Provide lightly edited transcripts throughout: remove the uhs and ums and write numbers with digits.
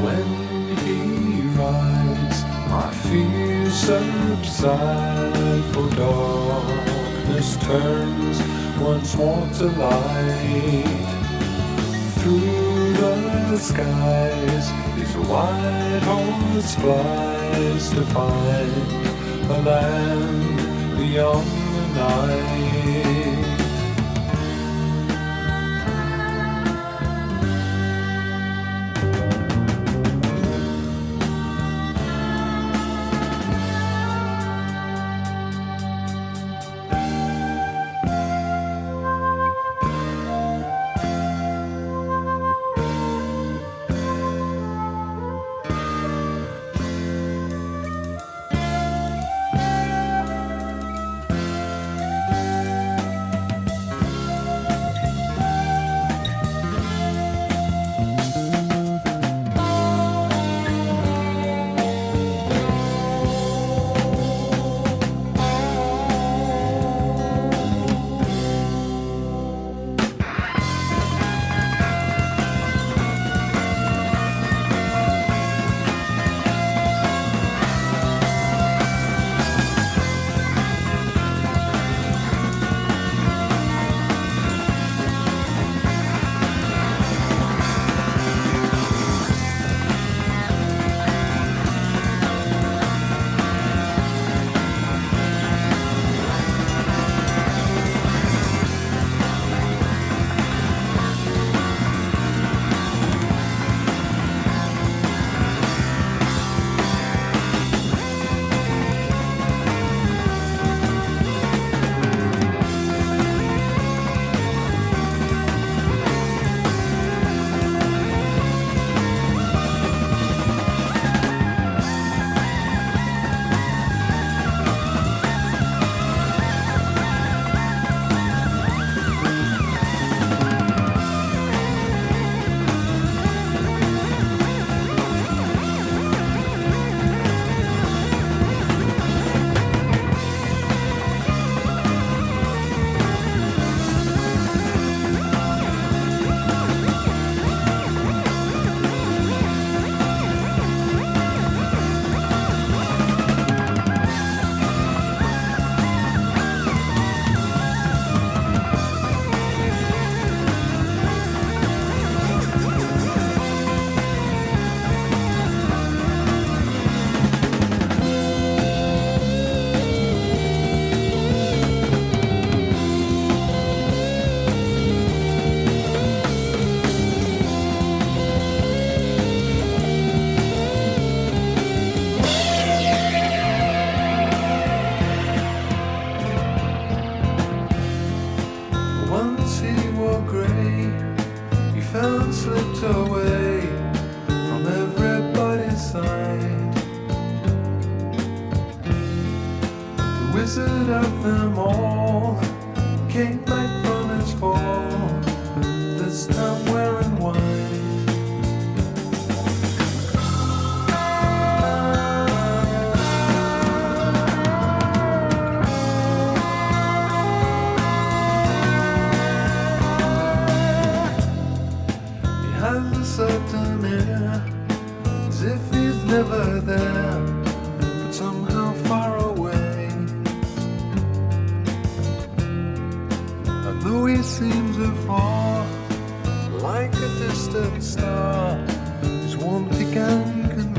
When he rides, my fears subside, for darkness turns once more to light. Through the skies, his white horse flies to find a land beyond the night. wizard of them all came back from his fall, this time wearing white. He has a certain air, as if he's never there, but somehow far away. And though he seems afar, like a distant star, his warmth he can convey.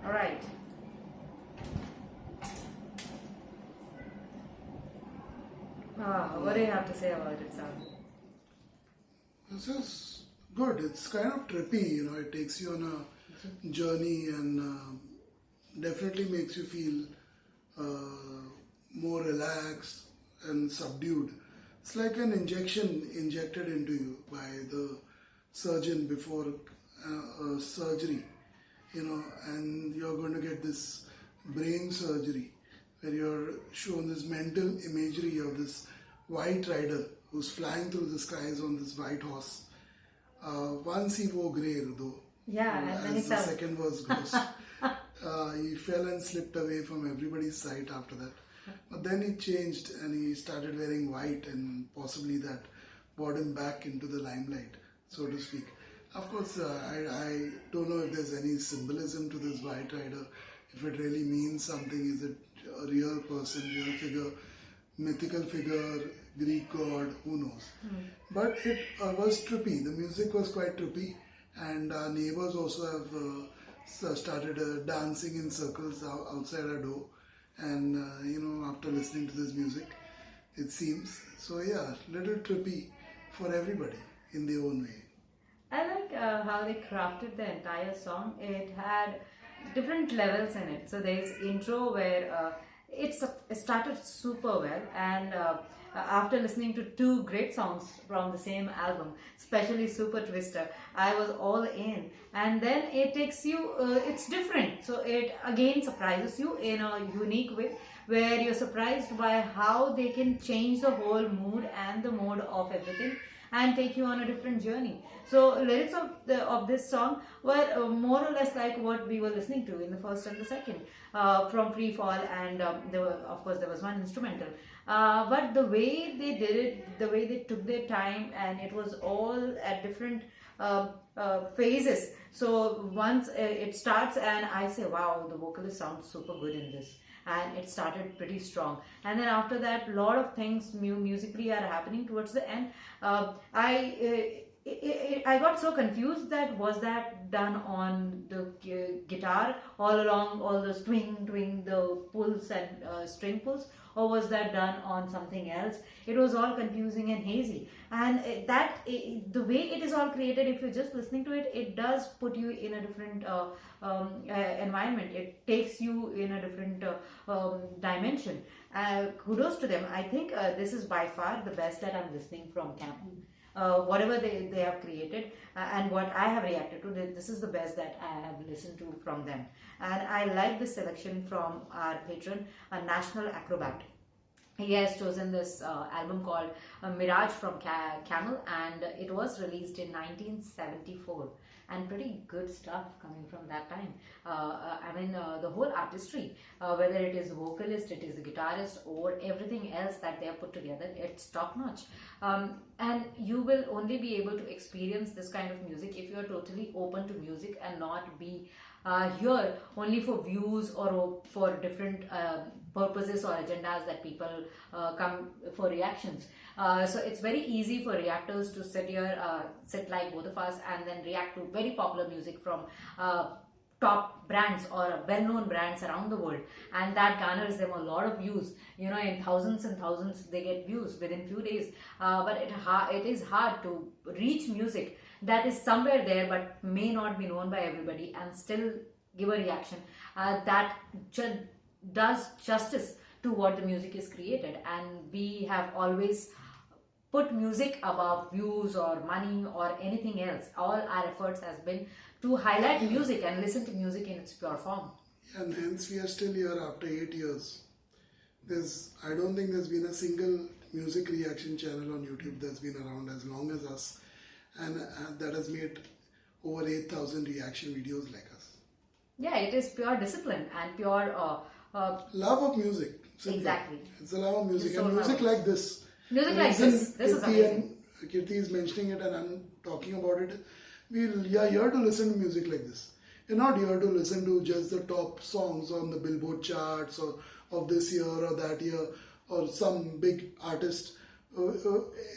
All right. What do you have to say about it, Sam? This is good. It's kind of trippy, you know. It takes you on a journey and definitely makes you feel more relaxed and subdued. It's like an injection injected into you by the surgeon before surgery, you know, and you're going to get this brain surgery where you're shown this mental imagery of this white rider who's flying through the skies on this white horse. Once he wore grey though. Yeah, and then as the second verse goes. He fell and slipped away from everybody's sight after that. But then he changed and he started wearing white, and possibly that brought him back into the limelight, so to speak. Of course, I don't know if there's any symbolism to this white rider, if it really means something. Is it a real person, real figure, mythical figure, Greek god, who knows. But it was trippy. The music was quite trippy, and our neighbors also have started dancing in circles outside our door. And you know, after listening to this music, it seems. So yeah, little trippy for everybody in their own way. I like how they crafted the entire song. It had different levels in it. So there's intro where it started super well, and after listening to two great songs from the same album, especially Super Twister, I was all in. And then it takes you, it's different, so it again surprises you in a unique way, where you're surprised by how they can change the whole mood and the mode of everything and take you on a different journey. So lyrics of this song were more or less like what we were listening to in the first and the second, from Free Fall, and of course there was one instrumental. But the way they did it, the way they took their time, and it was all at different phases. So once it starts, and I say, wow, the vocalist sounds super good in this. And it started pretty strong, and then after that, a lot of things musically are happening towards the end. I got so confused that was that done on the guitar all along, all those twing, the pulls and string pulls, or was that done on something else? It was all confusing and hazy, and the way it is all created, if you're just listening to it, it does put you in a different environment. It takes you in a different dimension. Kudos to them. I think this is by far the best that I'm listening from CAMEL. Whatever they have created, and what I have reacted to, this is the best that I have listened to from them. And I like this selection from our patron, a national acrobat. He has chosen this album called Mirage from CAMEL, and it was released in 1974. And pretty good stuff coming from that time. The whole artistry, whether it is vocalist, it is the guitarist, or everything else that they have put together, it's top notch. And you will only be able to experience this kind of music if you are totally open to music and not be here only for views or for different purposes or agendas that people come for reactions. So it's very easy for reactors to sit like both of us, and then react to very popular music from top brands or well-known brands around the world, and that garners them a lot of views. In thousands and thousands they get views within few days. But it is hard to reach music that is somewhere there but may not be known by everybody, and still give a reaction that does justice to what the music is created. And we have always put music above views or money or anything else. All our efforts has been to highlight music and listen to music in its pure form. And hence we are still here after 8 years. I don't think there's been a single music reaction channel on YouTube that's been around as long as us, and that has made over 8,000 reaction videos like us. Yeah, it is pure discipline and pure love of music. Simply. Exactly. It's a love of music, It's so and music like this. Music like this is amazing. Kirti is mentioning it, and I'm talking about it. We are here to listen to music like this. You're not here to listen to just the top songs on the Billboard charts or of this year or that year or some big artist.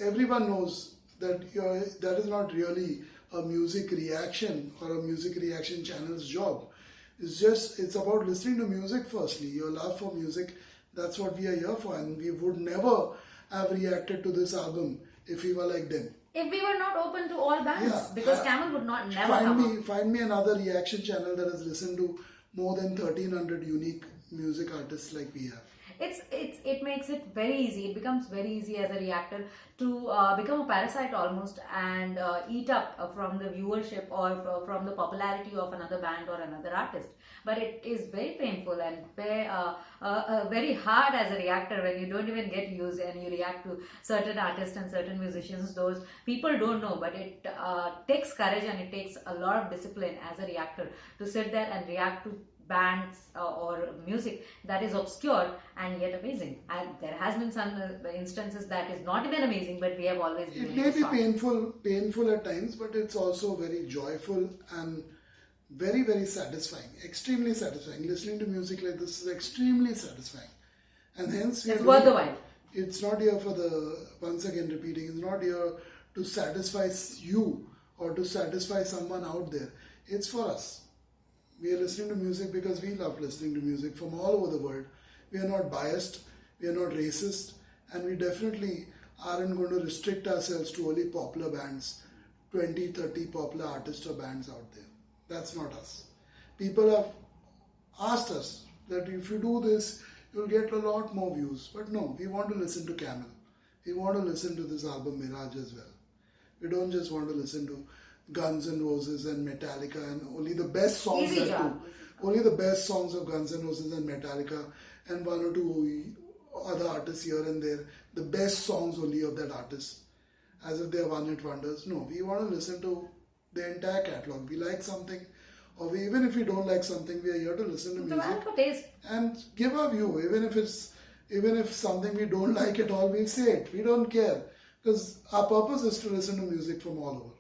Everyone knows that that is not really a music reaction or a music reaction channel's job. It's about listening to music firstly, your love for music. That's what we are here for, and we would never have reacted to this album if we were like them. If we were not open to all bands, because CAMEL would not never find me another reaction channel that has listened to more than 1,300 unique music artists like we have. It makes it very easy. It becomes very easy as a reactor to become a parasite almost, and eat up from the viewership or from the popularity of another band or another artist. But it is very painful and very hard as a reactor when you don't even get views and you react to certain artists and certain musicians. Those people don't know, but it takes courage and it takes a lot of discipline as a reactor to sit there and react to bands or music that is obscure and yet amazing. And there has been some instances that is not even amazing, but we have always been. It may be painful at times, but it's also very joyful and very, very satisfying. Extremely satisfying. Listening to music like this is extremely satisfying, and hence it's worth the while. It's not here for once again repeating, it's not here to satisfy you or to satisfy someone out there. It's for us. We are listening to music because we love listening to music from all over the world. We are not biased, we are not racist, and we definitely aren't going to restrict ourselves to only popular bands, 20, 30 popular artists or bands out there. That's not us. People have asked us that if you do this, you'll get a lot more views. But no, we want to listen to Camel. We want to listen to this album Mirage as well. We don't just want to listen to Guns N' Roses and Metallica and only the best songs Easy that job. too. Only the best songs of Guns N' Roses and Metallica and one or two other artists here and there. The best songs only of that artist. As if they are one-hit wonders. No, we want to listen to the entire catalog. We like something, or even if we don't like something, we are here to listen to It's a music matter for taste. and give our view. Even if something we don't like at all, we'll say it. We don't care because our purpose is to listen to music from all over.